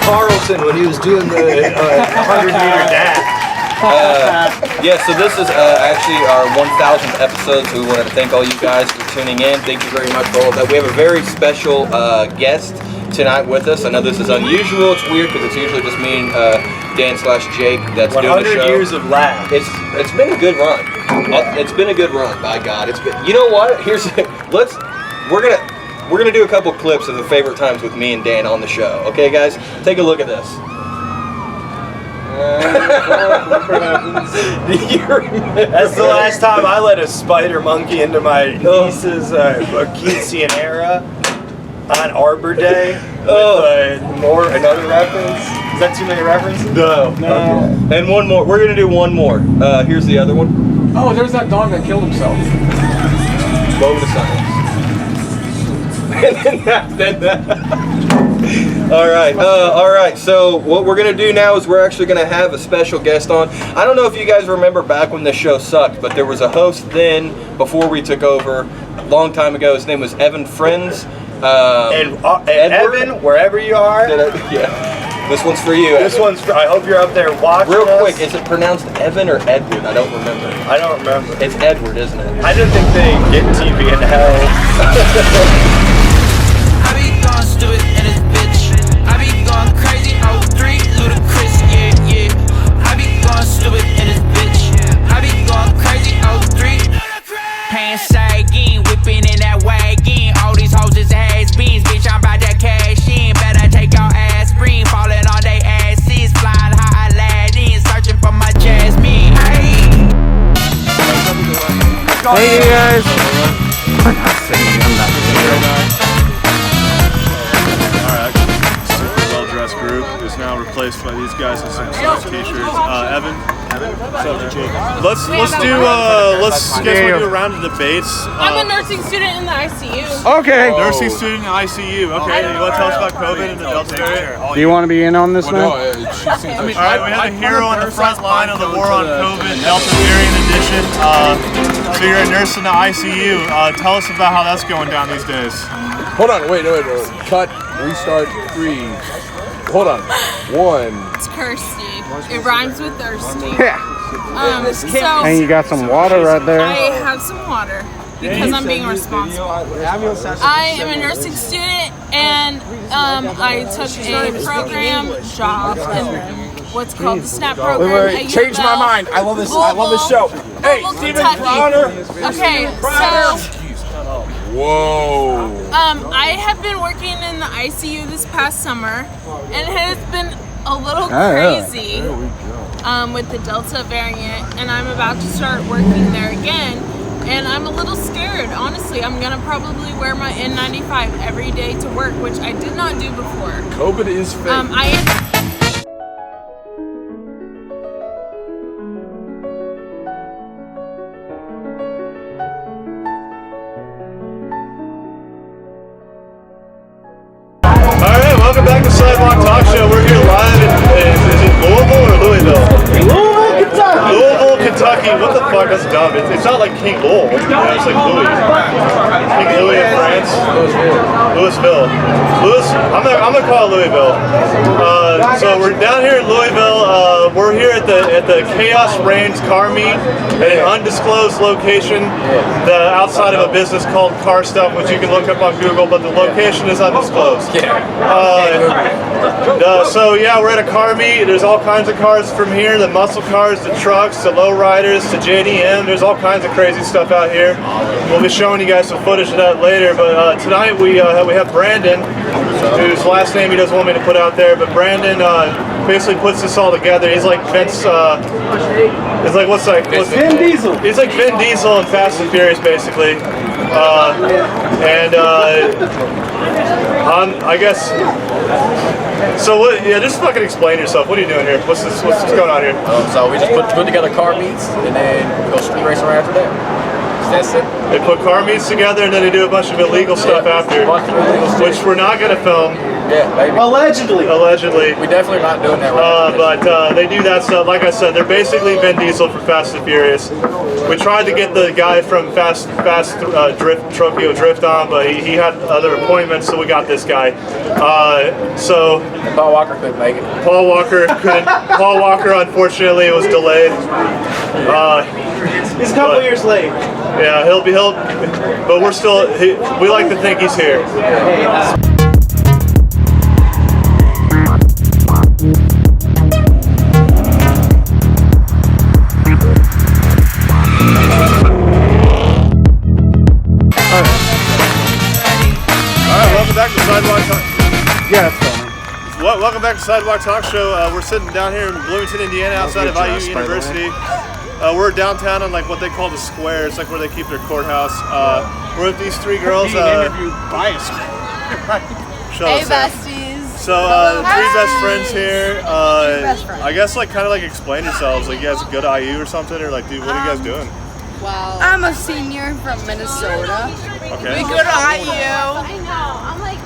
Carlson when he was doing the 100-meter dash. Yeah, so this is actually our 1,000th episode, so we wanted to thank all you guys for tuning in. Thank you very much for all of that. We have a very special guest tonight with us. I know this is unusual. It's weird because it's usually just me and Dan/Jake that's doing the show. 100 years of laughs. It's been a good run. It's been a good run, by God. It's been. You know what? We're gonna do a couple clips of the favorite times with me and Dan on the show. Okay, guys, take a look at this. That's the last time I let a spider monkey into my niece's quinceanera on Arbor Day. Another reference. Is that too many references? No. Okay. And one more. We're gonna do one more. Here's the other one. Oh, there's that dog that killed himself. Moment of silence. All right. So what we're gonna do now is we're actually gonna have a special guest on. I don't know if you guys remember back when the show sucked, but there was a host then before we took over a long time ago. His name was Evan Friends. And Evan, wherever you are. This one's for you. This one's for, I hope you're up there watching. Real quick, is it pronounced Evan or Edward? I don't remember. I don't remember. It's Edward, isn't it? I didn't think they get TV in hell. I be going stupid in this bitch. I be going crazy. 03, ludicrous, yeah. I be going stupid in this bitch. I be going crazy. 03. Pants sagging, whipping in that wagon. All these hoes is has-beens, bitch. I'm about that cash in. Better take your aspirin, falling on they asses, flying high Aladdin, searching for my Jasmine. Hey, guys. Alright, super well-dressed group is now replaced by these guys with some soft t-shirts. Evan, let's do a round of debates. I'm a nursing student in the ICU. Okay. Nursing student in ICU. Okay, you want to tell us about COVID and the Delta variant? Do you want to be in on this, man? Alright, we have a hero on the front line of the war on COVID, Delta variant edition. So you're a nurse in the ICU. Tell us about how that's going down these days. Hold on, wait. Cut, restart, 3. Hold on. 1. It's Kirsty. It rhymes with thirsty. Yeah. So And you got some water right there. I have some water because I'm being responsible. I am a nursing student and I took a program job in what's called the SNAP program. Wait, change my mind. I love this show. Hey, Stephen Crowder. Okay, so Whoa. I have been working in the ICU this past summer, and it has been a little crazy with the Delta variant, and I'm about to start working there again, and I'm a little scared. Honestly, I'm gonna probably wear my N95 every day to work, which I did not do before. COVID is fake. Alright, welcome back to Sidewalk Talkshow. We're here live in is it Louisville or Louisville? Louisville, Kentucky. What the fuck? That's dumb. It's not like King Louis. It's like Louis. King Louis in France. Louisville. I'm gonna call it Louisville. So we're down here in Louisville. We're here at the Chaos Reigns car meet at an undisclosed location outside of a business called Car Stuff, which you can look up on Google, but the location is undisclosed. So yeah, we're at a car meet. There's all kinds of cars from here, the muscle cars, the trucks, the lowriders, to JDM. There's all kinds of crazy stuff out here. We'll be showing you guys some footage of that later, but tonight we have Brandon, whose last name he doesn't want me to put out there, but Brandon basically puts this all together. He's like Vince, it's like what's Vin Diesel. He's like Vin Diesel in Fast and Furious, basically. I guess. So what? Yeah, just fucking explain yourself. What are you doing here? What's going on here? So we just put together car meets and then go street race around after that. That's it. They put car meets together and then they do a bunch of illegal stuff after, which we're not gonna film. Yeah, maybe. Allegedly. Allegedly. We definitely not doing that right now. But they do that stuff. Like I said, they're basically Vin Diesel for Fast and Furious. We tried to get the guy from Tokyo Drift on, but he had other appointments, so we got this guy. So Paul Walker couldn't make it. Paul Walker couldn't. Paul Walker, unfortunately, was delayed. He's a couple years late. Yeah, he'll, but we're still. We like to think he's here. Welcome back to Sidewalk Talk. Yeah, that's fine. Welcome back to Sidewalk Talk Show. We're sitting down here in Bloomington, Indiana, outside of IU University. We're downtown on like what they call the square. It's like where they keep their courthouse. We're with these three girls. Being interviewed by a square. Hey, besties. So the three best friends here. I guess like kind of like explain yourselves. Like you guys go to IU or something, or like, dude, what are you guys doing? Well, I'm a senior from Minnesota. Okay. We go to IU. I know. I'm like,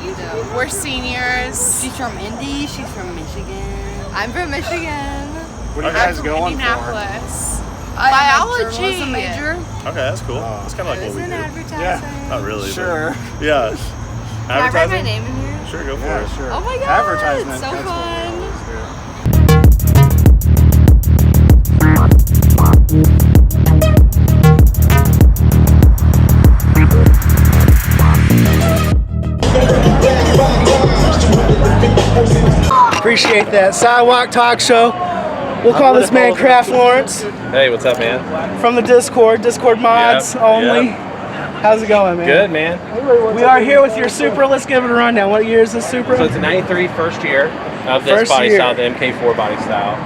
we're seniors. She's from Indy. She's from Michigan. I'm from Michigan. What are you guys going for? Indianapolis. Biology. Journalism major. Okay, that's cool. That's kind of like what we do. Advertising. Yeah. Not really. Sure. But, yeah. Can I write my Advertising. name in here? Sure, go for Yeah, it. sure. Oh my god. Advertisement. So that's what fun. it is, Appreciate that. Sidewalk Talk Show. We'll call this man Kraft Lawrence Hey, what's up, man? from the Discord mods Yep, only. yep. How's it going, man? Good, man. We are here with your Supra. Let's give it a rundown. What year is this Supra? So it's a 93 first year of this First body year. style, the MK4 body style.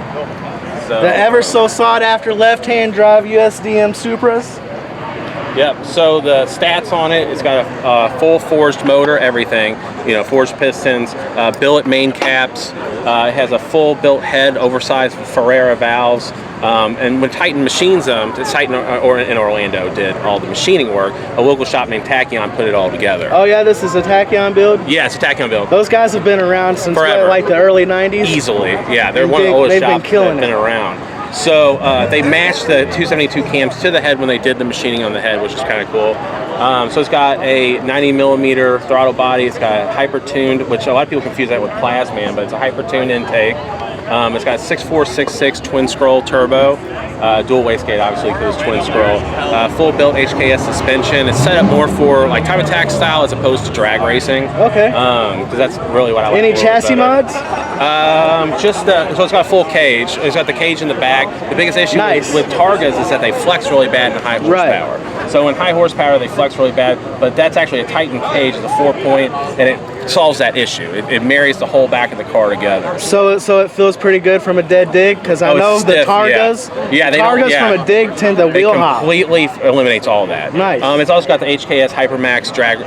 So, The ever so sought after left-hand drive USDM Supras. Yep. So the stats on it, it's got a full forged motor, everything. You know, forged pistons, billet main caps. It has a full built head, oversized Ferrera valves. And when Titan machines them, Titan in Orlando did all the machining work. A local shop named Tachyon put it all together. Oh yeah, this is a Tachyon build. Yeah, it's a Tachyon build. Those guys have been around since Forever. what, like the early 90s. Easily, yeah. They're one of the oldest They've been shops that killing have been it. around. So they matched the 272 cams to the head when they did the machining on the head, which is kind of cool. So it's got a 90 millimeter throttle body. It's got hyper-tuned, which a lot of people confuse that with Plasman, but it's a hyper-tuned intake. It's got 6466 twin scroll turbo, dual wastegate obviously because it's twin scroll, full built HKS suspension. It's set up more for like time attack style as opposed to drag racing. Okay. Because that's really what I like. Any a little bit chassis better. mods? So it's got a full cage. It's got the cage in the back. The biggest issue with Targas is that they flex really bad in high horsepower. So in high horsepower they flex really bad, but that's actually a Titan cage, it's a 4-point, and it solves that issue. It marries the whole back of the car together. So it feels pretty good from a dead dig because I know it's the stiff, Targas. Yeah, they don't- Targas yeah. from a dig tend to wheel hop. Completely eliminates all that. Nice. It's also got the HKS Hypermax drag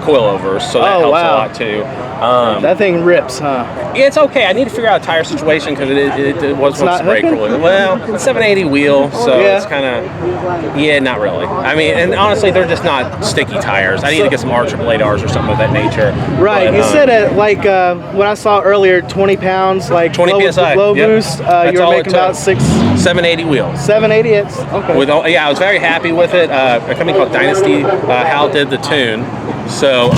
coilovers, so that helps a lot too. That thing rips, huh? Yeah, it's okay. I need to figure out a tire situation because it was It's once not brake hooking? really. Well, it's 780 wheel, so Yeah. it's kind of not really. I mean, and honestly, they're just not sticky tires. I need to get some R888Rs or something of that nature. Right. But, You said it like what I saw earlier, 20 pounds, like 20 low, PSI. low Yep. boost. That's You were all it making took. about 780 wheels. 780. It's okay. With all, I was very happy with it. A company called Dynasty, Hal did the tune, so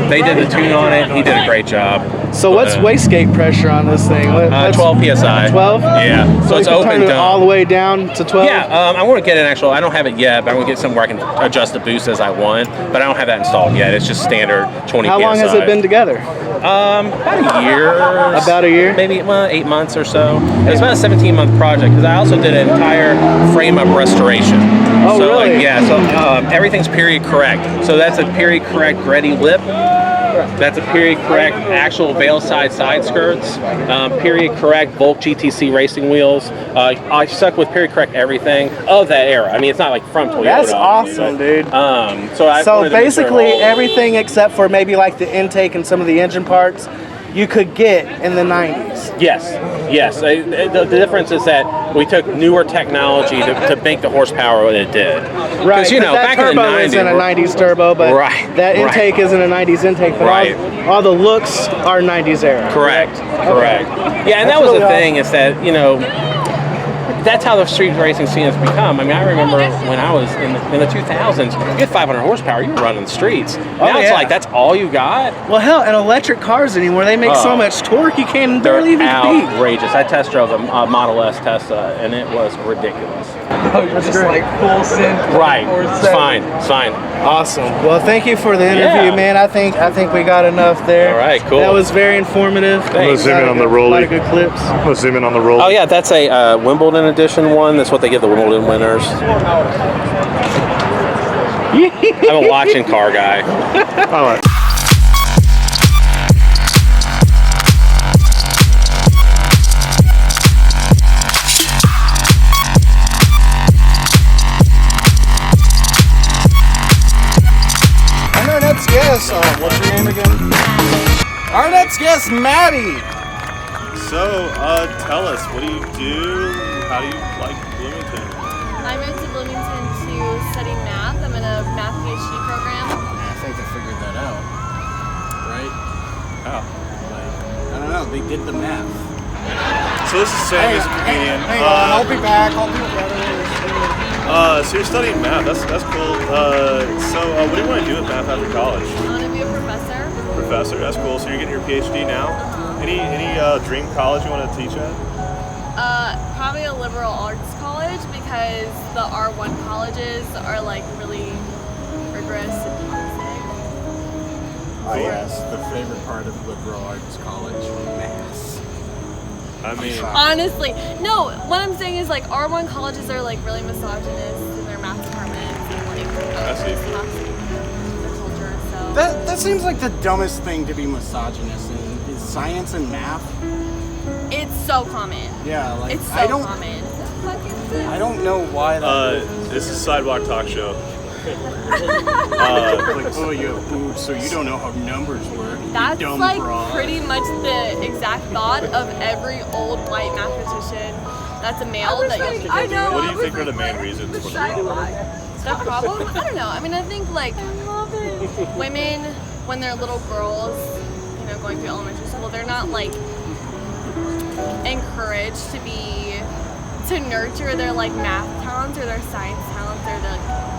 they did the tune on it. He did a great job. So what's wastegate pressure on this thing? 12 PSI. 12? Yeah. So it's you can open turn it dome. all the way down to 12? Yeah, I want to get an actual, I don't have it yet, but I want to get somewhere I can adjust the boost as I want, but I don't have that installed yet. It's just standard 20 How PSI. long has it been together? About a year. About a year? Maybe 8 months or so. It was about a 17-month project because I also did an entire frame-up restoration. Oh, so, really? So everything's period correct. So that's a period correct Greddy lip. That's a period correct actual veil side skirts. Period correct Volk GTC racing wheels. I stuck with period correct everything of that era. I mean, it's not like from Toyota. That's awesome, dude. So basically everything except for maybe like the intake and some of the engine parts, you could get in the 90s. Yes. The difference is that we took newer technology to make the horsepower what it did. Right, you know, that back in the turbo 90s, isn't a 90s turbo, but that intake isn't a 90s intake. But all the looks are 90s era. Correct. Yeah, and that was the thing is that, you know, that's how the street racing scene has become. I mean, I remember when I was in the 2000s, you had 500 horsepower, you were running the streets. Now it's like, that's all you got? Well, hell, and electric cars anymore, they make so much torque, you can't barely even beat. Outrageous. I test drove a Model S Tesla, and it was ridiculous. Oh, you're just like full synth. Right. It's fine. Awesome. Well, thank you for the interview, man. I think we got enough there. All right, cool. That was very informative. I'm gonna zoom in on the Rollie. A lot of good clips. I'm gonna zoom in on the Rollie. Oh yeah, that's a Wimbledon edition one. That's what they give the Wimbledon winners. I'm a watching car guy. All right. Our next guest, what's your name again? Our next guest, Maddie. So, tell us, what do you do? How do you like Bloomington? I moved to Bloomington to study math. I'm in a math PhD program. I think I figured that out. Right? How? I don't know. They did the math. So this is Sam, he's a comedian. Hang on, I'll be back. I'll do it better. So you're studying math. That's cool. So what do you want to do with math after college? I want to be a professor. Professor, that's cool. So you're getting your PhD now. Any dream college you want to teach at? Probably a liberal arts college because the R1 colleges are like really rigorous and basic. Oh yes, the favorite part of liberal arts college, math. I mean, honestly, no. What I'm saying is like R1 colleges are like really misogynist in their math departments and like toxic the culture. So That seems like the dumbest thing to be misogynist in. Is science and math. it's so common. Yeah, like It's so common. I don't know why that. This is Sidewalk Talkshow. Like, oh, you have boobs, so you don't know how numbers work. That's you dumb like broad. pretty much the exact thought of every old white mathematician that's a male that you'll speak to. What do you think are the main reasons for the problem? The problem? I don't know. I mean, I think like women, when they're little girls, you know, going through elementary school, they're not like encouraged to nurture their like math talents or their science talents or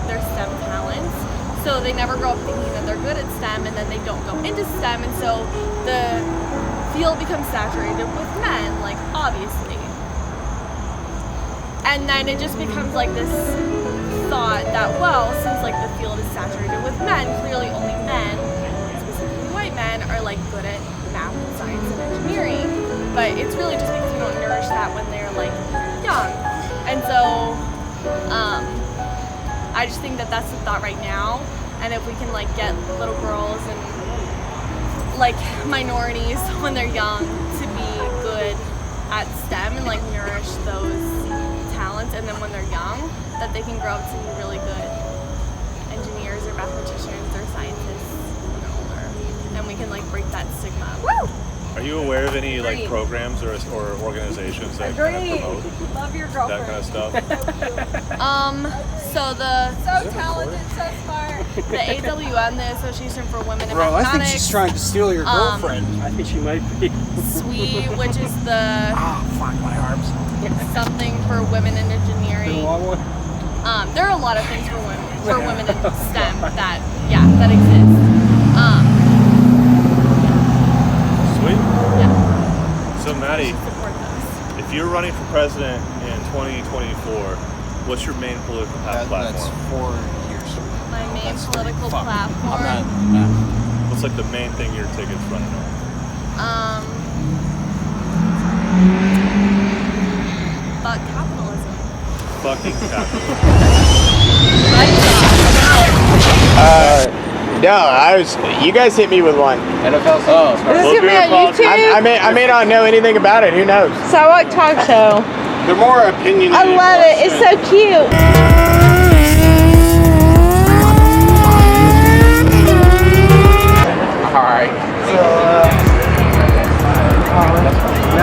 their STEM talents. So they never grow up thinking that they're good at STEM, and then they don't go into STEM, and so the field becomes saturated with men, like obviously. And then it just becomes like this thought that, well, since like the field is saturated with men, clearly only men, specifically white men, are like good at math and science and engineering. But it's really just because we don't nourish that when they're like young. And so I just think that that's the thought right now. And if we can like get little girls and like minorities when they're young to be good at STEM and like nourish those talents, and then when they're young, that they can grow up to be really good engineers or mathematicians or scientists when they're older. And we can like break that stigma. Woo! Are you aware of any like programs or organizations that kind of promote Love your that kind of stuff? So talented, so smart. The AWM, the Association for Women in Bro, I Mathematics. think she's trying to steal your girlfriend. I think she might be. SWE, which is the fuck my arms. something for women in engineering. There are a lot of things for women in STEM that exist. Sweet. Yeah. So Maddie, if you're running for president in 2024, what's your main political platform? That's 4 years. My main political platform. What's like the main thing your ticket's running on? Fuck capitalism. Fucking capitalism. No, you guys hit me with one. NFL. This is gonna be on YouTube. I may not know anything about it. Who knows? Sidewalk Talk Show. They're more opinionated. I love it. It's so cute. All right.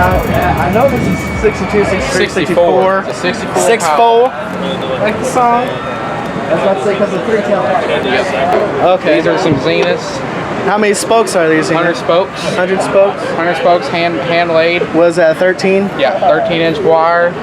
Now, I know this is 62, 63, 64. It's a 64. 6'4", like the song. I was about to say because of 3-tail. Okay. These are some Zeniths. How many spokes are these? 100 spokes. 100 spokes? 100 spokes, hand laid. Was that 13? Yeah, 13-inch wire.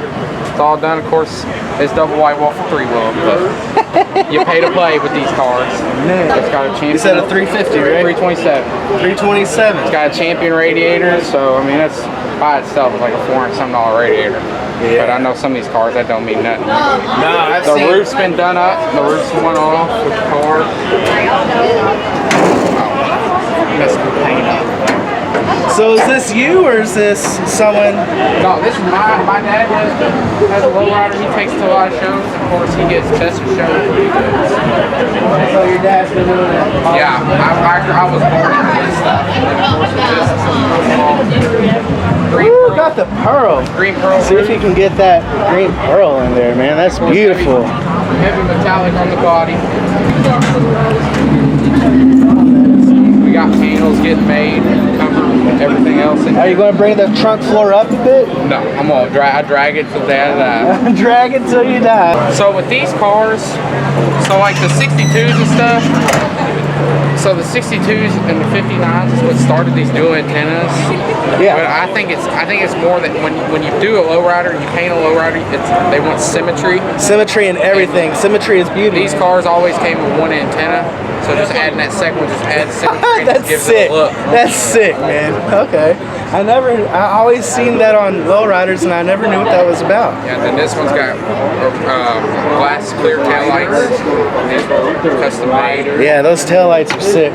It's all done, of course. It's double white wall for 3-wheel, but you pay to play with these cars. It's got a champion. You said a 350, right? 327. 327. It's got a champion radiator, so I mean that's by itself is like a $400-something radiator. Yeah. But I know some of these cars that don't mean nothing. No, the roof's been done up. The roof's went off with the car. That's the paint up. So is this you or is this someone? No, this is my dad has a lowrider. He takes to a lot of shows. Of course, he gets best of shows pretty good. So your dad's been doing it? Yeah, I was born into this stuff. And then of course this Ooh, got the pearl. Green pearl. See if you can get that green pearl in there, man. That's beautiful. Heavy metallic on the body. We got panels getting made, cover everything else. Are you going to bring the trunk floor up a bit? No, I'm going to drag it till the day I die. Drag it till you die. So with these cars, so like the 62s and stuff, so the 62s and the 59s is what started these dual antennas. Yeah. But I think it's more that when you do a lowrider, you paint a lowrider, they want symmetry. Symmetry and everything. Symmetry is beauty. These cars always came with one antenna, so just adding that second one just adds symmetry. That's and gives sick. it a look. That's sick, man. Okay. I always seen that on lowriders and I never knew what that was about. Yeah, and then this one's got glass clear taillights. These were custom made. Yeah, those taillights are sick.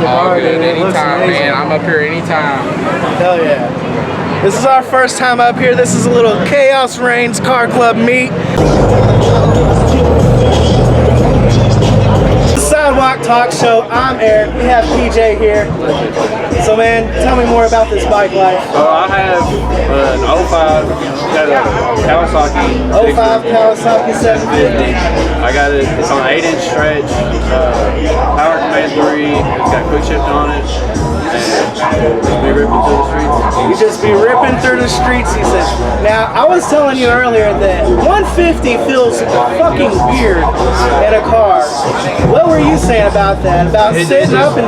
All good, anytime, man. I'm up here anytime. Hell yeah. This is our first time up here. This is a little Chaos Reigns Car Club meet. Sidewalk Talk Show. I'm Eric. We have PJ here. So, man, tell me more about this bike life. I have an 05, got a Kawasaki. 05 Kawasaki 750. I got it. It's on an 8-inch stretch. Power Command 3. It's got quick shift on it. And just be ripping through the streets. You just be ripping through the streets, he said. Now, I was telling you earlier that 150 feels fucking weird in a car. What were you saying about that? About sitting up and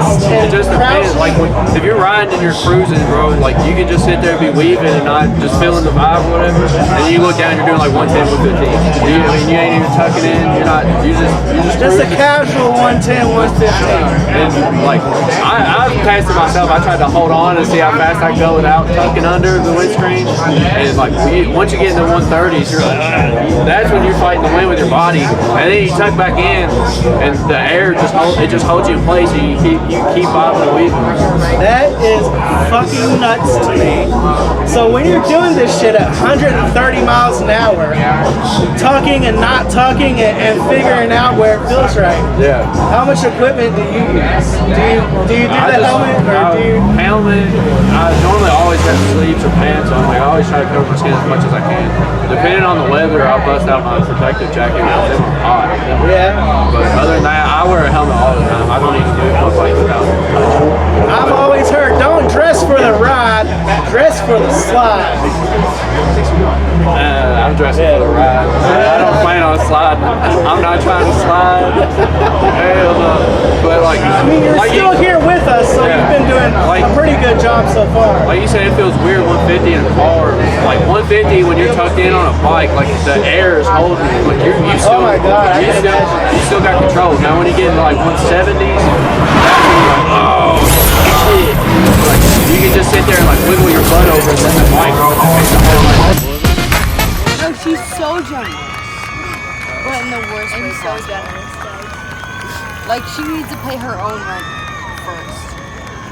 just crouching? like if you're riding and you're cruising, bro, like you can just sit there and be weaving and not just feeling the vibe or whatever. And you look down, you're doing like 110, 115. You ain't even tucking in. You're not. You just a casual 110, 115. And like I've passed it myself. I tried to hold on and see how fast I go without tucking under the windscreen. And like once you get into 130s, you're like, that's when you're fighting the wind with your body. And then you tuck back in, and the air just holds you in place. And you keep bobbing and weaving. That is fucking nuts to me. So when you're doing this shit at 130 miles an hour, tucking and not tucking and figuring out where it feels right. Yeah. How much equipment do you use? Do you do the helmet or do you? Helmet. I normally always have sleeves or pants on. Like I always try to cover my skin as much as I can. Depending on the weather, I'll bust out my protective jacket when it's hot. Yeah. But other than that, I wear a helmet all the time. I don't even do it like without touching. I've always heard, don't dress for the ride, dress for the slide. I'm dressing for the ride. I don't plan on sliding. I'm not trying to slide. Hell no. But like, I mean, you're still here with us, so you've been doing a pretty good job so far. Like you said, it feels weird 150 in a car. Like 150 when you're tucked in on a bike, like the air is holding you. Like you still, oh my God, you still got control. Now when you get into like 170s, that's when you're like, oh shit. Like you can just sit there and like wiggle your butt over and let the bike roll. No, she's so generous. But in the worst way so possible. generous, Like, she needs to pay her own rent first.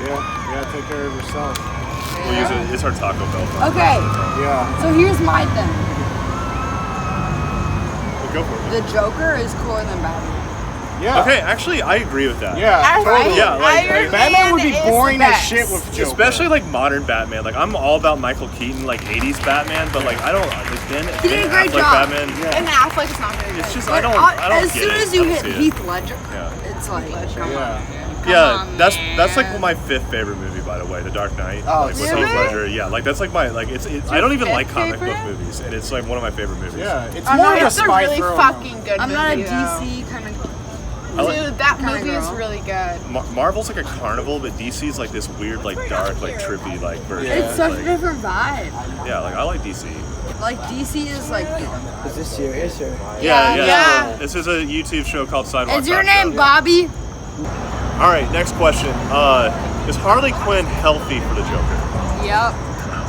Yeah, you gotta take care of yourself. We'll use it. It's our Taco Bell. Okay. Yeah. So here's my thing. Go for it. The Joker is cooler than Batman. Yeah. Okay, actually, I agree with that. Yeah, totally. Yeah, like Batman would be boring as shit with Joker. Especially like modern Batman. Like I'm all about Michael Keaton, like 80s Batman, but like I don't like He did a great Affleck job. Batman. And Affleck is not very good. It's just But I don't as get soon it. as you I don't hit see it. Heath Ledger, Yeah. it's like, come on. Yeah, that's like my 5th favorite movie, by the way, The Dark Knight. Oh, like, with really? Heath Ledger. Yeah, like that's like my it's I don't even like comic book movies, and it's like one of my favorite movies. Yeah, it's Oh, more no, of a it's a spy really thriller. fucking good I'm not a movie, though. DC kind of. Dude, that Kinda movie is girl. really good. Marvel's like a carnival, but DC's like this weird, like dark, like trippy, like version. It's such like, a different vibe. Yeah, like I like DC. Like DC is like. Is this serious or? Yeah. This is a YouTube show called Sidewalk. Is your Talkshow. name Bobby? All right, next question. Is Harley Quinn healthy for the Joker? Yep.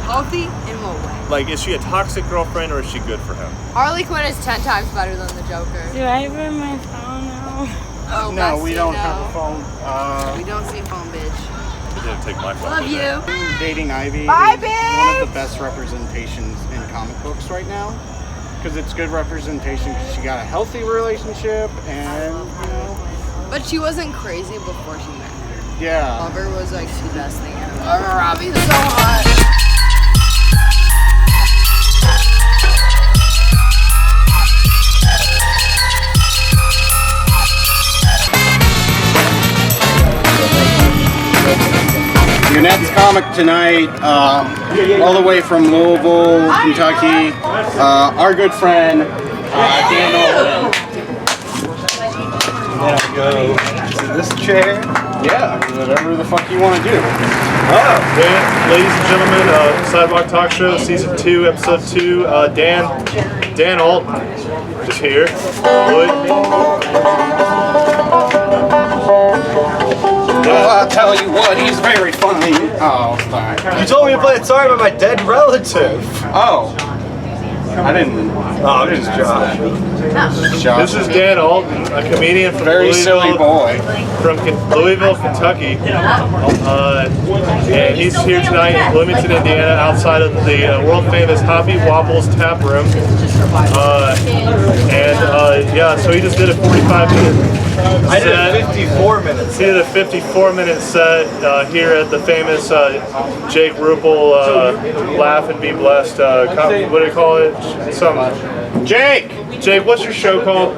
Healthy in what way? Like, is she a toxic girlfriend or is she good for him? Harley Quinn is 10 times better than the Joker. Do I have my phone now? Oh, No, we bestie, don't no. have a phone. We don't see phone, bitch. You didn't take my phone. Love did you. Dating Ivy Bye, is one of the best representations in comic books right now. Because it's good representation. 'Cause she got a healthy relationship and, you know. But she wasn't crazy before she met him. Yeah. Lover was like the best thing ever. Oh, Robbie's so hot. Your next comic tonight, all the way from Louisville, Kentucky, our good friend, Dan Alten. Then I go to this chair. Yeah, whatever the fuck you want to do. Ladies and gentlemen, Sidewalk Talk Show, Season 2, Episode 2, Dan Alten is here. Well, I'll tell you what, he's very funny. Oh, sorry. You told me to play a song about my dead relative. Oh. I didn't. Oh, I'm just joking. This is Dan Alten, a comedian from Very silly boy. From Louisville, Kentucky. And he's here tonight in Bloomington, Indiana, outside of the world-famous Hoppy Wobbles Tap Room. Yeah, so he just did a 45-minute I did a 54-minute set. He did a 54-minute set here at the famous Jake Ruble Laugh and Be Blessed. What do you call it? Jake, what's your show called?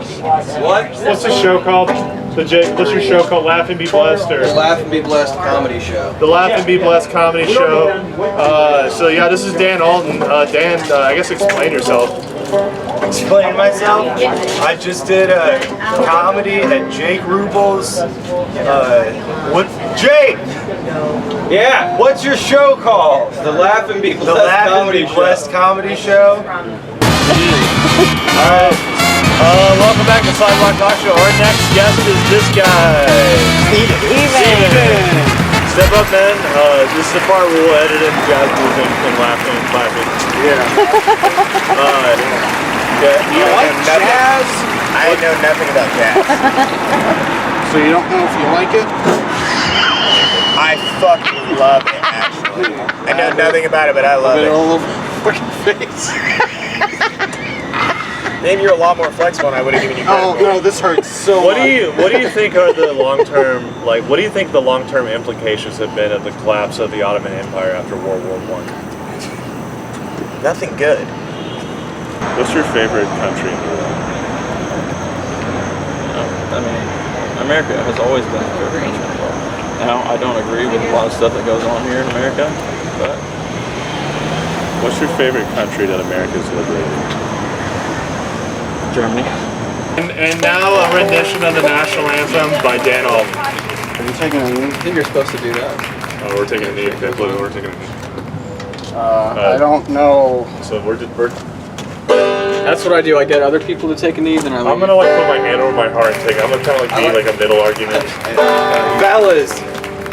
What? What's the show called? What's your show called? Laugh and Be Blessed, or The Laugh and Be Blessed comedy show. The Laugh and Be Blessed comedy show. So yeah, this is Dan Alten. Dan, I guess explain yourself. Explain myself. I just did a comedy at Jake Ruble's. Jake? Yeah. What's your show called? The Laugh and Be Blessed The Laugh and Be Blessed comedy show. Alright. Welcome back to Sidewalk Talk Show. Our next guest is this guy. Steven. Step up, man. This is the part where we'll edit in jazz music and laughing and clapping. You like jazz? I know nothing about jazz. So you don't know if you like it? I fucking love it, actually. I know nothing about it, but I love it. All over my fucking face. Maybe you're a lot more flexible and I would have given you credit. Oh no, this hurts so What much. do you think are the long-term, what do you think the long-term implications have been of the collapse of the Ottoman Empire after World War I? Nothing good. What's your favorite country in the world? I mean, America has always been a favorite country in the world. Now, I don't agree with a lot of stuff that goes on here in America, but... What's your favorite country that America's liberated? Germany. And now a rendition of the national anthem by Dan Alten. Are you taking a knee? I think you're supposed to do that. Oh, we're taking a knee. Okay, we're taking a knee. I don't know. So we're That's what I do. I get other people to take a knee, then I leave. I'm gonna put my hand over my heart and take. I'm gonna kind of be like a middle argument. Fellas,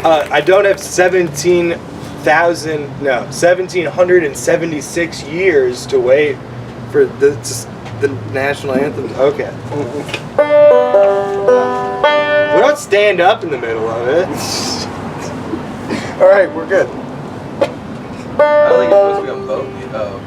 I don't have 1,776 years to wait for the national anthem. Okay. We don't stand up in the middle of it. All right, we're good. I don't think it's supposed to be on both. Oh,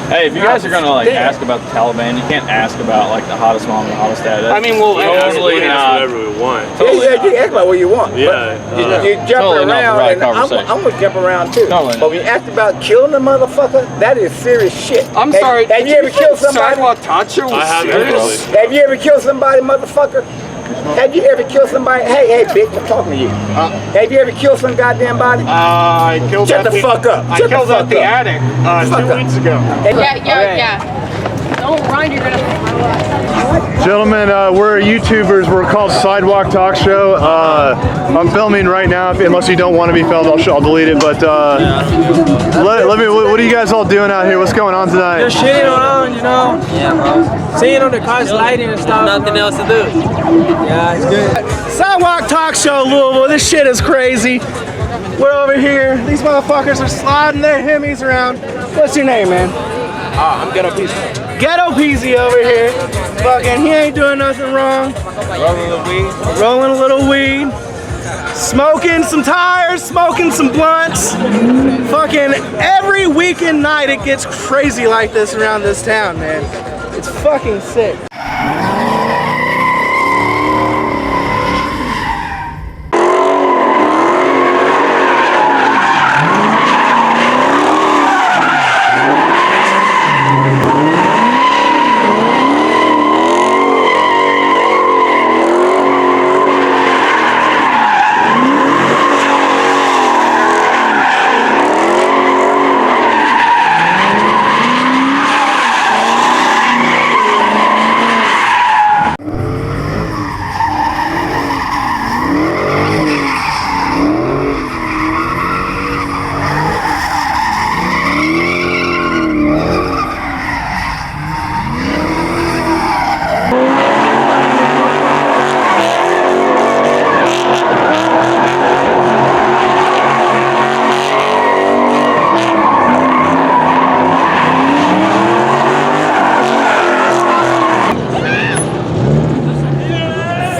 Hey, if you guys are gonna like ask about the Taliban, you can't ask about like the hottest mom and the hottest dad. I mean, we'll totally not. Whatever we want. Yeah, you ask about what you want. Yeah. You jump totally not the around, right and I'm conversation. gonna jump around too. Totally But when you ask about killing a motherfucker, that is serious shit. I'm sorry. Have you ever killed somebody? Sidewalk Talkshow was I have serious? Have you ever killed somebody, motherfucker? Have you ever killed somebody? Hey, bitch, I'm talking to you. Have you ever killed some goddamn body? I killed Shut the fuck up. I Shut killed the at fuck the up. attic 2 weeks ago. Yeah. Don't run, you're gonna. Gentlemen, we're YouTubers. We're called Sidewalk Talk Show. I'm filming right now. Unless you don't want to be filmed, I'll delete it. But let me. What are you guys all doing out here? What's going on tonight? Just shitting around, you know? Yeah, bro. Seeing on the cars lighting and stuff. Nothing else to do. Yeah, it's good. Sidewalk Talk Show, Louisville. This shit is crazy. We're over here. These motherfuckers are sliding their Hemis around. What's your name, man? I'm Ghetto Peasy. Ghetto Peasy over here. Fucking, he ain't doing nothing wrong. Rolling the weed. Rolling a little weed. Smoking some tires, smoking some blunts. Fucking every weekend night it gets crazy like this around this town, man. It's fucking sick.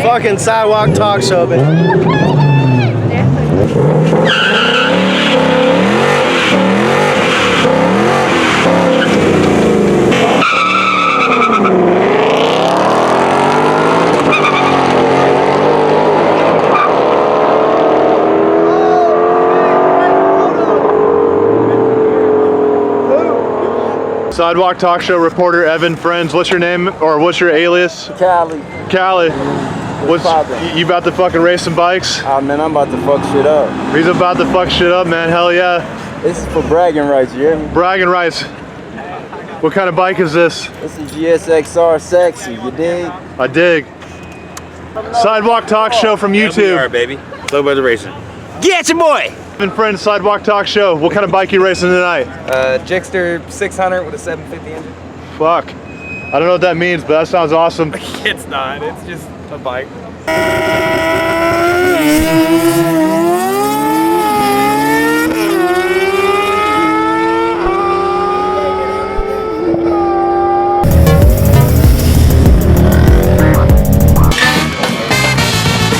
Fucking Sidewalk Talk Show, Sidewalk Talk Show reporter Evan Friends. What's your name or what's your alias? Cali. Cali. What's you about to fucking race some bikes? Oh man, I'm about to fuck shit up. He's about to fuck shit up, man. Hell yeah. This is for bragging rights, you hear me? Bragging rights. What kind of bike is this? This is GSXR Sexy, you dig? I dig. Sidewalk Talk Show from YouTube. LBR, baby. Slow Brother Racing. Get your boy! Evan Friends, Sidewalk Talk Show. What kind of bike you racing tonight? Jixter 600 with a 750 engine. Fuck. I don't know what that means, but that sounds awesome. It's not. It's just a bike.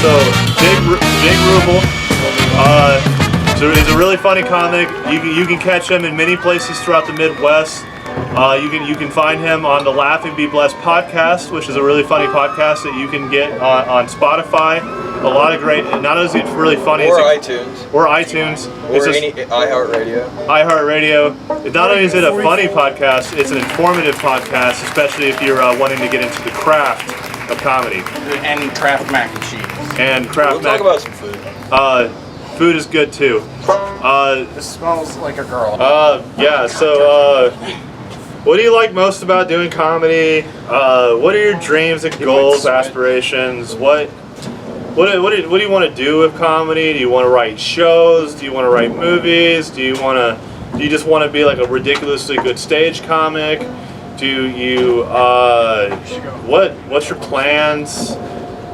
So, Big Ruble is a really funny comic. You can catch him in many places throughout the Midwest. You can find him on the Laugh and Be Blessed podcast, which is a really funny podcast that you can get on Spotify. A lot of great, not only is it really funny, Or iTunes. Or iTunes. Or any iHeartRadio. iHeartRadio. Not only is it a funny podcast, it's an informative podcast, especially if you're wanting to get into the craft of comedy. And Kraft mac and cheese. And Kraft We'll talk about some food. Food is good too. This smells like a girl. Yeah, so what do you like most about doing comedy? What are your dreams and goals, aspirations? What do you want to do with comedy? Do you want to write shows? Do you want to write movies? Do you just want to be like a ridiculously good stage comic? Do you what's your plans?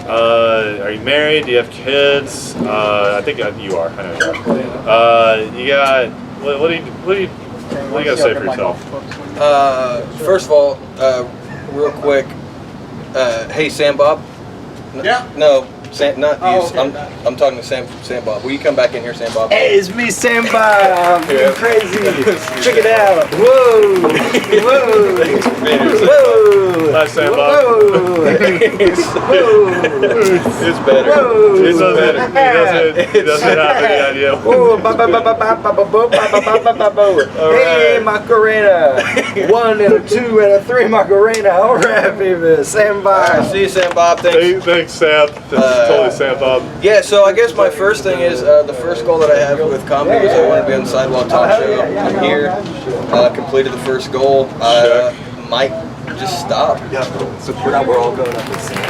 Are you married? Do you have kids? I think you are. I know you are. You got what do you gotta say for yourself? First of all, real quick, hey Sam Bob. Yeah. No, Sam, not you. I'm talking to Sam Bob. Will you come back in here, Sam Bob? Hey, it's me, Sam Bob. I'm going crazy. Check it out. Whoa. Whoa. Hi, Sam Bob. Whoa. It's better. It doesn't have any idea. Whoa. Hey, Macarena. 1 and a 2 and a 3 Macarena. All right, baby. Sam Bob. See you, Sam Bob. Thanks. Thanks, Sam. That's totally Sam Bob. Yeah, so I guess my first thing is the first goal that I have with comedy was I want to be on the Sidewalk Talkshow. I'm here. Completed the first goal. Might just stop. Yeah, so we're all going up the same.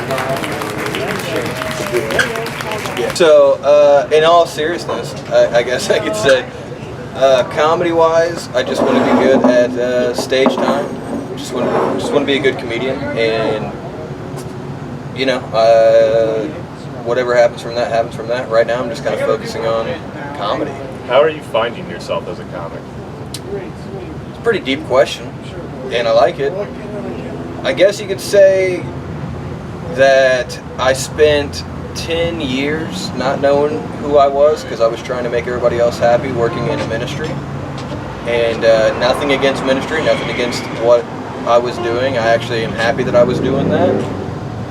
So, in all seriousness, I guess I could say, comedy-wise, I just want to be good at stage time. Just want to be a good comedian, and you know, whatever happens from that happens from that. Right now, I'm just kind of focusing on comedy. How are you finding yourself as a comic? It's a pretty deep question, and I like it. I guess you could say that I spent 10 years not knowing who I was because I was trying to make everybody else happy working in a ministry. And nothing against ministry, nothing against what I was doing. I actually am happy that I was doing that.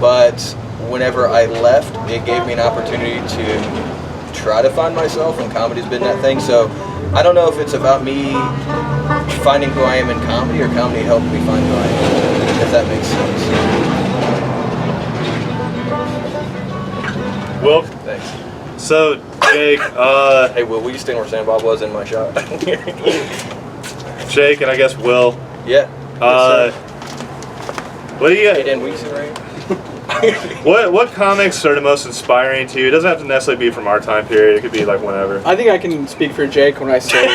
But whenever I left, it gave me an opportunity to try to find myself, and comedy's been that thing. So I don't know if it's about me finding who I am in comedy or comedy helped me find who I am, if that makes sense. Will? Thanks. So, Jake, hey, Will you stand where Sam Bob was in my shot? Jake, and I guess Will. Yeah. What do you got? Right? What comics are the most inspiring to you? It doesn't have to necessarily be from our time period. It could be like whenever. I think I can speak for Jake when I say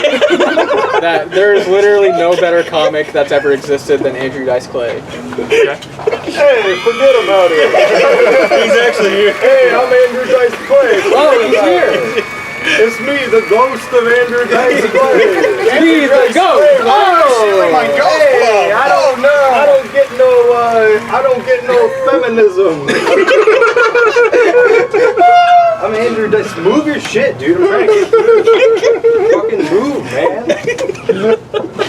that there's literally no better comic that's ever existed than Andrew Dice Clay. Okay. Hey, forget about it. He's actually here. Hey, I'm Andrew Dice Clay. Oh, he's here. It's me, the ghost of Andrew Dice Clay. He's the ghost. Oh my God! Hey, I don't know. I don't get no feminism. I'm Andrew Dice. Move your shit, dude. I'm trying to get through. Fucking move, man.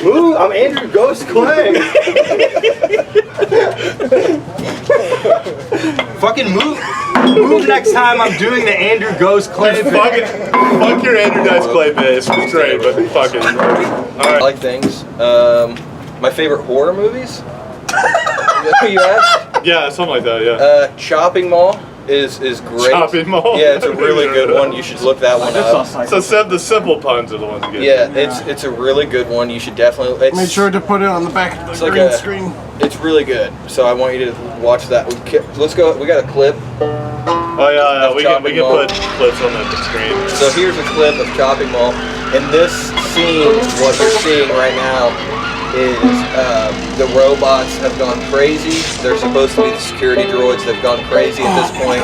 Move. I'm Andrew Ghost Clay. Fucking move. Move next time I'm doing the Andrew Ghost Clay bit. Fuck your Andrew Dice Clay bit. It's great, but fucking. Alright. I like things. My favorite horror movies? You asked? Yeah, something like that, yeah. Chopping Mall is great. Chopping Mall? Yeah, it's a really good one. You should look that one up. So the simple puns are the ones to get. Yeah, it's a really good one. You should definitely. Make sure to put it on the back of the green screen. It's really good. So I want you to watch that. Let's go. We got a clip. Oh yeah, we can put clips on the screen. So here's a clip of Chopping Mall. In this scene, what you're seeing right now is the robots have gone crazy. They're supposed to be the security droids that have gone crazy at this point,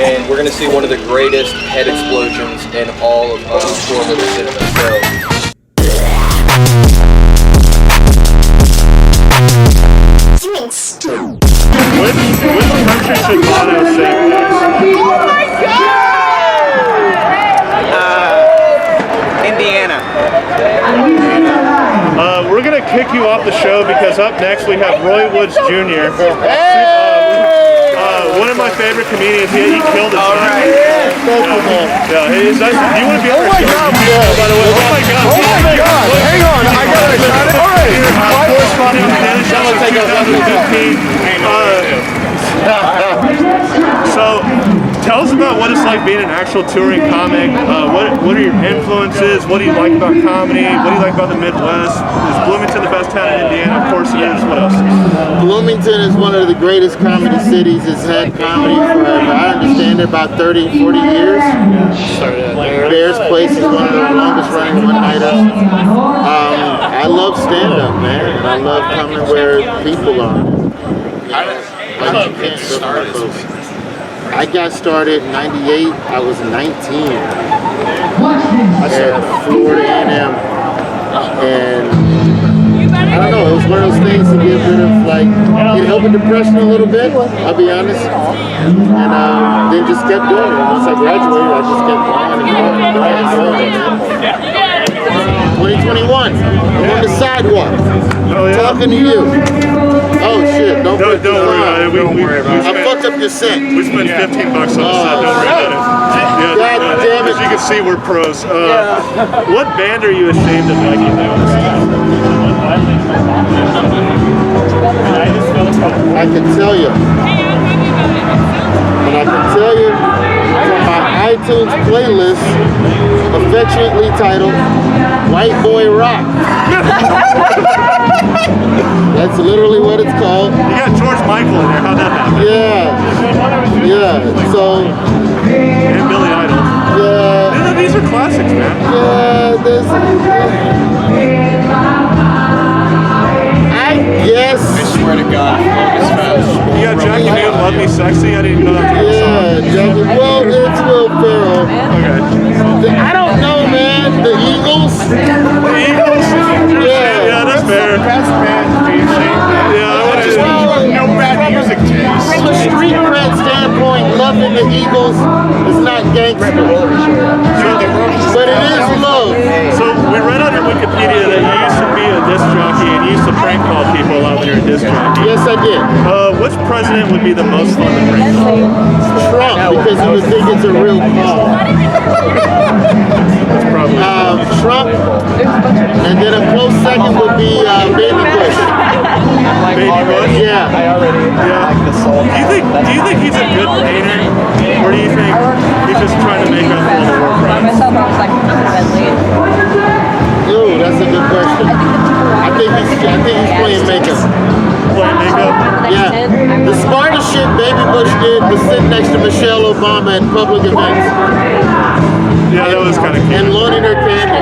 and we're going to see one of the greatest head explosions in all of horror movie cinema. Which country should Bono sing? Oh my God! Indiana. We're gonna kick you off the show because up next we have Roy Woods Jr. One of my favorite comedians. He killed it. All right. Yeah, he's nice. Do you want to be on our show? By the way, oh my God. Oh my God. Hang on, I gotta shot it. All right. Correspondent with Dennis. So, tell us about what it's like being an actual touring comic. What are your influences? What do you like about comedy? What do you like about the Midwest? Is Bloomington the best town in Indiana? Of course it is. What else? Bloomington is one of the greatest comedy cities. It's had comedy for, I understand, about 30, 40 years. Bear's Place is one of the longest running one-nighters. I love stand-up, man. And I love coming where people are. I got started in '98. I was 19 at Florida A&M, and don't know, it was one of those things to get rid of, like, it helped with depression a little bit, I'll be honest. And then just kept doing it. Once I graduated, I just kept going and going. 2021, I'm on the sidewalk, talking to you. Oh shit, don't worry about it. I fucked up your set. We spent $15 on the set, don't worry about it. Yeah, God damn it. As you can see, we're pros. What band are you ashamed of making now? I can tell you. And I can tell you from my iTunes playlist, affectionately titled White Boy Rock. That's literally what it's called. You got George Michael in there, how'd that happen? Yeah, so. And Billy Idol. Yeah. These are classics, man. Yeah, I guess. I swear to God, you got Jackie Newton, Love Me Sexy? I didn't even know that was a song. Yeah, Jackie. Well, it's Will Ferrell. Okay. I don't know, man. The Eagles? The Eagles? Yeah, that's fair. Best band to be ashamed of. Yeah, I just no bad music taste. From a street cred standpoint, loving the Eagles is not gangster. But it is love. So we read on your Wikipedia that you used to be a disc jockey and you used to prank call people a lot when you were a disc jockey. Yes, I did. Which president would be the most fun to prank call? Trump, because he would think it's a real call. That's probably Trump, and then a close second would be Baby Bush. Baby Bush? Yeah. Do you think he's a good painter? Or do you think he's just trying to make up for all the war crimes? Ooh, that's a good question. I think he's playing makeup. Playing makeup? Yeah. The smartest shit Baby Bush did was sit next to Michelle Obama at public events. Yeah, that was kind of cute. And loaning her candy.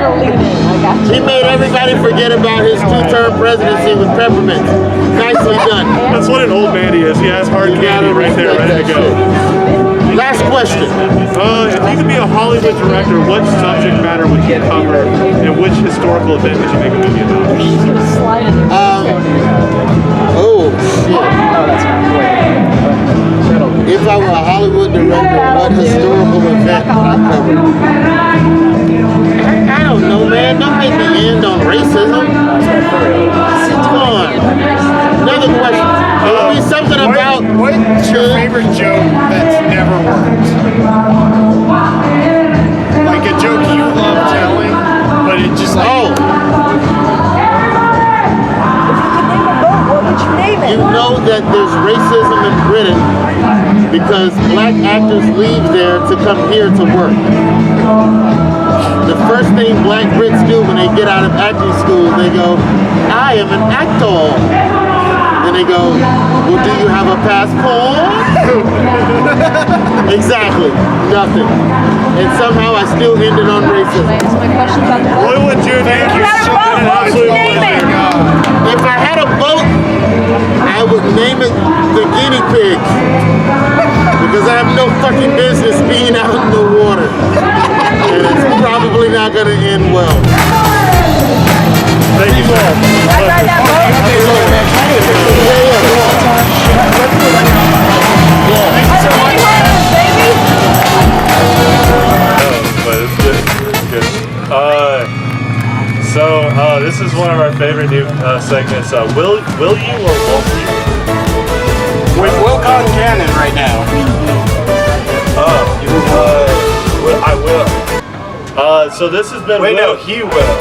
He made everybody forget about his two-term presidency with peppermint. Nicely done. That's what an old man he is. He has hard candy right there, ready to go. Last question. If you could be a Hollywood director, what subject matter would you cover, and which historical event would you make a movie about? Oh, shit. If I were a Hollywood director, what historical event would I cover? I don't know, man. Don't make me end on racism. Come on. Another question. It would be something about... What's your favorite joke that's never worked? Like a joke you love telling, but it just like... Oh. You know that there's racism in Britain because black actors leave there to come here to work. The first thing black Brits do when they get out of acting school, they go, I am an actor. And they go, well, do you have a passport? Exactly, nothing. And somehow I still ended on racism. Roy Jr., thank you. If I had a boat, I would name it the guinea pig. Because I have no fucking business being out in the water. And it's probably not going to end well. Thank you, sir. I ride that boat. But it's good. It's good. So this is one of our favorite new segments. Will you or won't you? With Will Concannon right now. I will. So this has been. Wait, no, he will.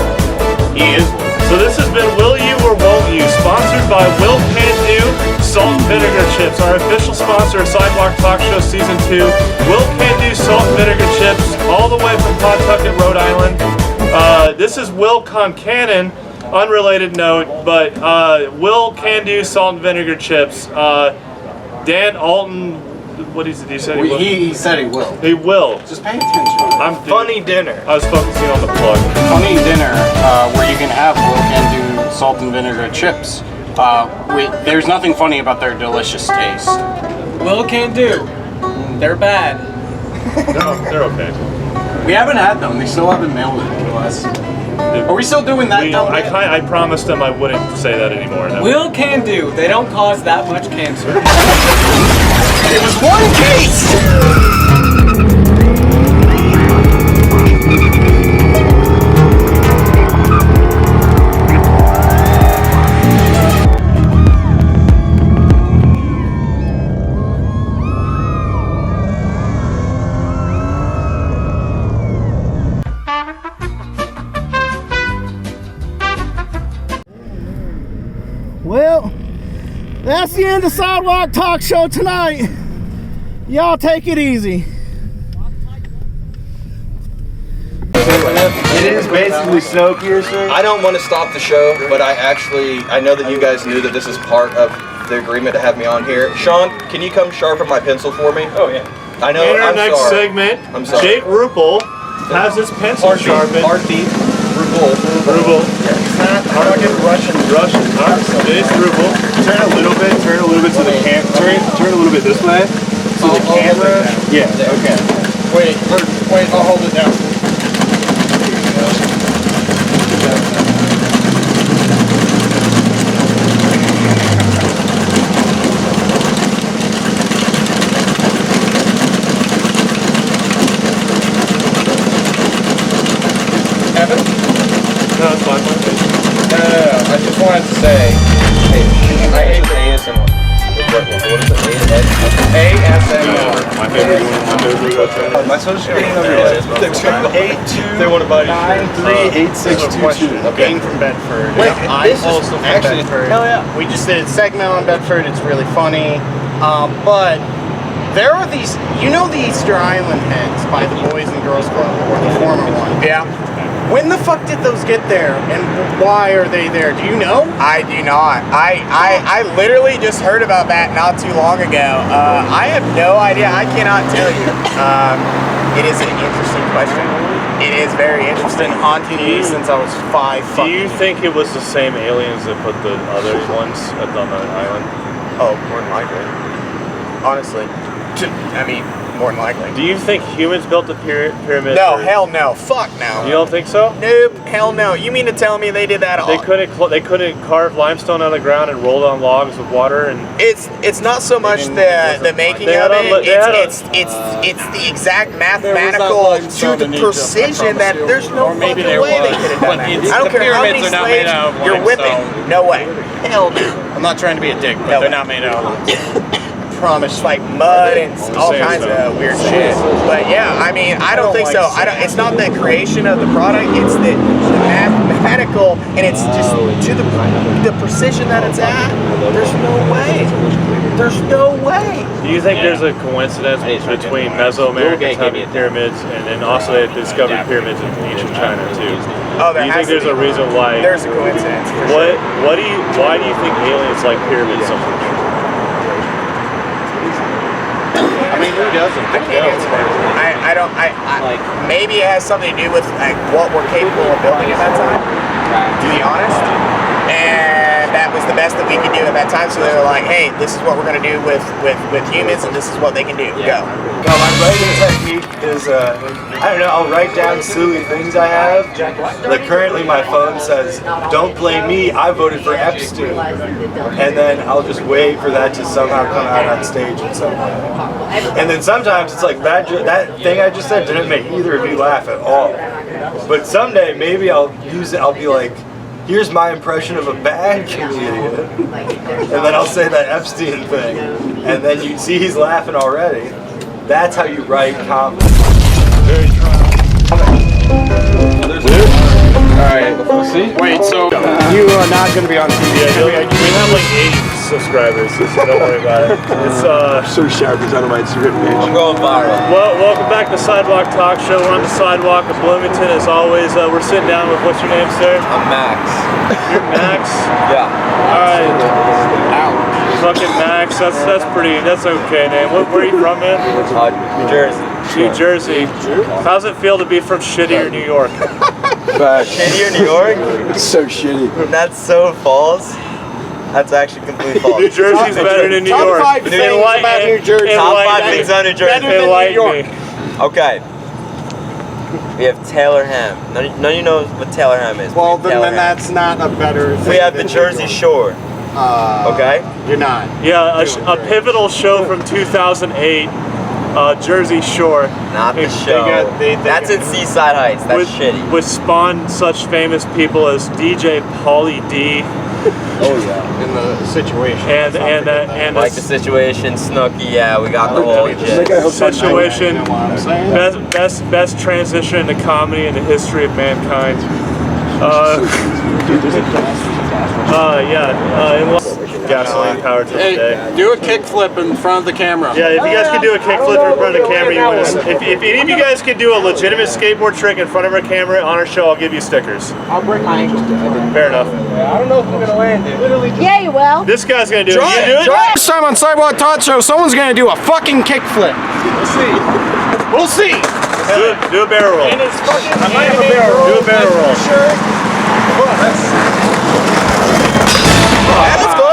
He is. So this has been Will You or Won't You, sponsored by Will Concannon Salt and Vinegar Chips, our official sponsor of Sidewalk Talkshow Season 2. Will Concannon Salt and Vinegar Chips, all the way from Pawtucket, Rhode Island. This is Will Concannon, unrelated note, but Will Concannon Salt and Vinegar Chips. Dan Alten, what did he say? He said he will. He will. Just pay attention. Funny dinner. I was focusing on the plug. Funny dinner, where you can have Will Concannon salt and vinegar chips. There's nothing funny about their delicious taste. Will Concannon. They're bad. No, they're okay. We haven't had them. They still haven't mailed it to us. Are we still doing that? I promised them I wouldn't say that anymore. No. Will can do. They don't cause that much cancer. It was one case! Well, that's the end of Sidewalk Talk Show tonight. Y'all take it easy. It is basically Snowpiercer. I don't want to stop the show, but I know that you guys knew that this is part of the agreement to have me on here. Sean, can you come sharpen my pencil for me? Oh yeah. I know. In our I'm next sorry. segment, I'm sorry. Jake Ruble has his pencil sharpened. Heartbeat. Ruble. How do I get Russian? It is Ruble. Turn a little bit to the cam. Turn a little bit this way. So the camera. Yeah. Okay. Wait, I'll hold it down. No, it's fine. I just wanted to say, hey, I hate the ASMR. What is it? ASMR. My favorite one. My social security number is 282. They want to buy you. 938622. Being from Bedford. Wait, I'm this is also from actually- Bedford. hell yeah. We just did a segment on Bedford. It's really funny. But there are these, the Easter Island hens by the Boys and Girls Club, or the former one. Yeah. When the fuck did those get there, and why are they there? Do you know? I do not. I literally just heard about that not too long ago. I have no idea. I cannot tell you. It is an interesting question. It is very interesting. Haunting me since I was 5 Do you think it was the same aliens that put the other ones on the island? Oh, more than likely. Honestly. I mean, more than likely. Do you think humans built the pyramid? No, hell no. Fuck no. You don't think so? Nope. Hell no. You mean to tell me they did that all? They couldn't carve limestone out of the ground and roll it on logs with water and. It's not so much the making of it. It's the exact mathematical to the precision that there's no fucking way they could have done that. I don't care how many slaves you're whipping. No way. Hell no. I'm not trying to be a dick, but they're not made out of promise. Like mud and all kinds of weird shit. But yeah, I mean, I don't think so. It's not the creation of the product. It's the mathematical, and it's just to the precision that it's at. There's no way. There's no way. Do you think there's a coincidence between Mesoamerican pyramids and then also they discovered pyramids in ancient China too? Oh, there do you has think there's to be. a reason why? There's a coincidence. For Why sure. do you think aliens like pyramids so much? I mean, who doesn't? I can't answer that. I don't. Maybe it has something to do with like what we're capable of building at that time. To be honest, and that was the best that we could do at that time. So they were like, "Hey, this is what we're gonna do with humans, and this is what they can do. Go." No, my writing technique is, I don't know, I'll write down silly things I have. Like currently my phone says, don't blame me, I voted for Epstein. And then I'll just wait for that to somehow come out on stage in some way. And then sometimes it's like, that thing I just said didn't make either of you laugh at all. But someday maybe I'll use it, I'll be like, here's my impression of a bad comedian. And then I'll say that Epstein thing. And then you see he's laughing already. That's how you write comedy. Alright, see? Wait, so you are not going to be on TV? Yeah, we have like 8 subscribers, so don't worry about it. It's so sharp, it's out of my script page. I'm going viral. Well, welcome back to Sidewalk Talk Show. We're on the sidewalk of Bloomington as always. We're sitting down with, what's your name, sir? I'm Max. You're Max? Yeah. Alright. Fucking Max, that's okay name. Where are you from, man? New Jersey. New Jersey. How's it feel to be from shittier New York? Shittier New York? It's so shitty. That's so false. That's actually completely false. New Jersey's better than New York. Top 5 things about New Jersey. Top 5 things on New Jersey. Better than New York. Okay. We have Taylor Ham. None of you know what Taylor Ham is. Well, then that's not a better thing. We have the Jersey Shore. Okay? You're not. Yeah, a pivotal show from 2008, Jersey Shore. Not the show. That's in Seaside Heights. That's shitty. Which spawned such famous people as DJ Pauly D. Oh yeah. In the situation. And like the situation, Snooki. Yeah, we got the whole situation. Best transition into comedy in the history of mankind. Gasoline powered to Hey, today. do a kickflip in front of the camera. Yeah, if you guys can do a kickflip in front of the camera, you win. If any of you guys can do a legitimate skateboard trick in front of our camera on our show, I'll give you stickers. I'll break my ankle. Fair enough. I don't know if I'm gonna land it. Yeah, you will. This guy's gonna do it. You do it? Next time on Sidewalk Talkshow, someone's gonna do a fucking kickflip. We'll see. Do a barrel roll. I might have a barrel roll. Do a barrel roll. That's close.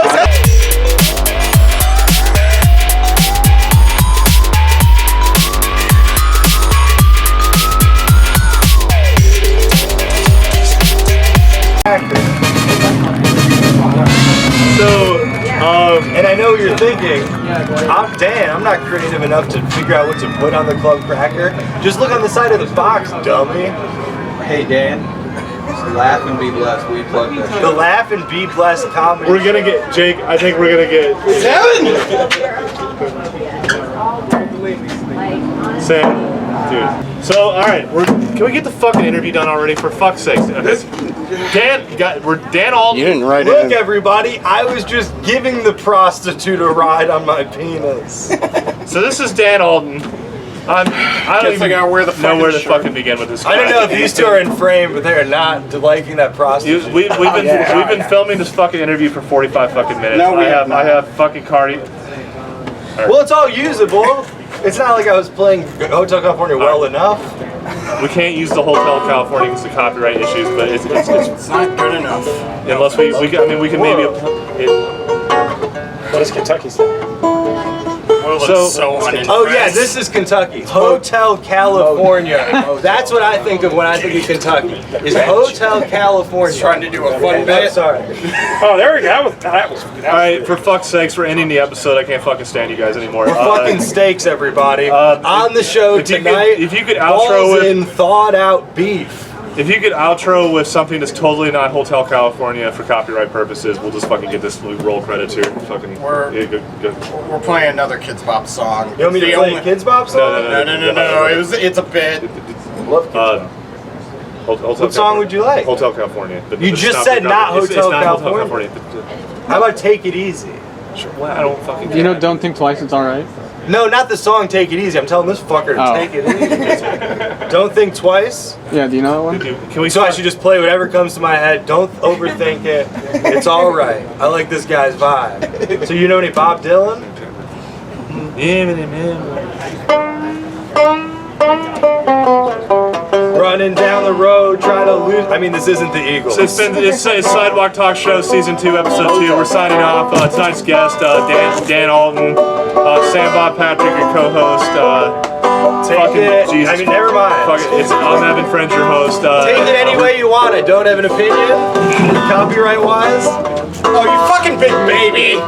So, and I know what you're thinking, I'm not creative enough to figure out what to put on the club cracker. Just look on the side of the box, dummy. Hey Dan, laugh and be blessed. We plug that. The Laugh and Be Blessed comedy. We're gonna get, Jake, I think we're gonna get... Sam, dude. So, alright, can we get the fucking interview done already, for fuck's sake? We're Dan Alten. You didn't write it. Look, everybody, I was just giving the prostitute a ride on my penis. So this is Dan Alten. I don't even figure out where the know where to fucking begin with this guy. I don't know if these two are in frame, but they are not liking that prostitute. We've been filming this fucking interview for 45 fucking minutes. No, we I have not. have fucking Cardi. Well, it's all usable. It's not like I was playing Hotel California well enough. We can't use the Hotel California because of copyright issues, but it's not good enough. Unless we can maybe. What does Kentucky say? So yeah, this is Kentucky. Hotel California. That's what I think of when I think of Kentucky. Is Hotel California. Trying to do a fun bit. Sorry. Oh, there we go. That was all right. For fuck's sakes, we're ending the episode. I can't fucking stand you guys anymore. We're fucking steaks, everybody. On the show tonight. If you could outro with thawed out beef. If you could outro with something that's totally not Hotel California for copyright purposes, we'll just fucking get this roll credits here. Fucking. Good. We're playing another Kids Bop song. You want me to play a Kids Bop song? No. It's a bit. What song would you like? Hotel California. You just said not Hotel California. How about Take It Easy? Sure. Well, I don't fucking. You know, Don't Think Twice, It's Alright? No, not the song Take It Easy. I'm telling this fucker to take it easy. Don't think twice. Yeah, do you know that one? So I should just play whatever comes to my head. Don't overthink it. It's all right. I like this guy's vibe. So you know any Bob Dylan? Running down the road, trying to lose. I mean, this isn't the Eagles. So it's Sidewalk Talk Show Season 2, Episode 2. We're signing off. Tonight's guest, Dan Alten, Sam Bob Patrick, your co-host. Jesus. I mean, never mind. I'm Evan French, your host. Take it any way you want. I don't have an opinion. Copyright-wise. Oh, you fucking big baby!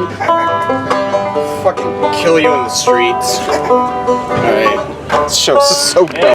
Fucking kill you in the streets. Alright. This show's so dumb.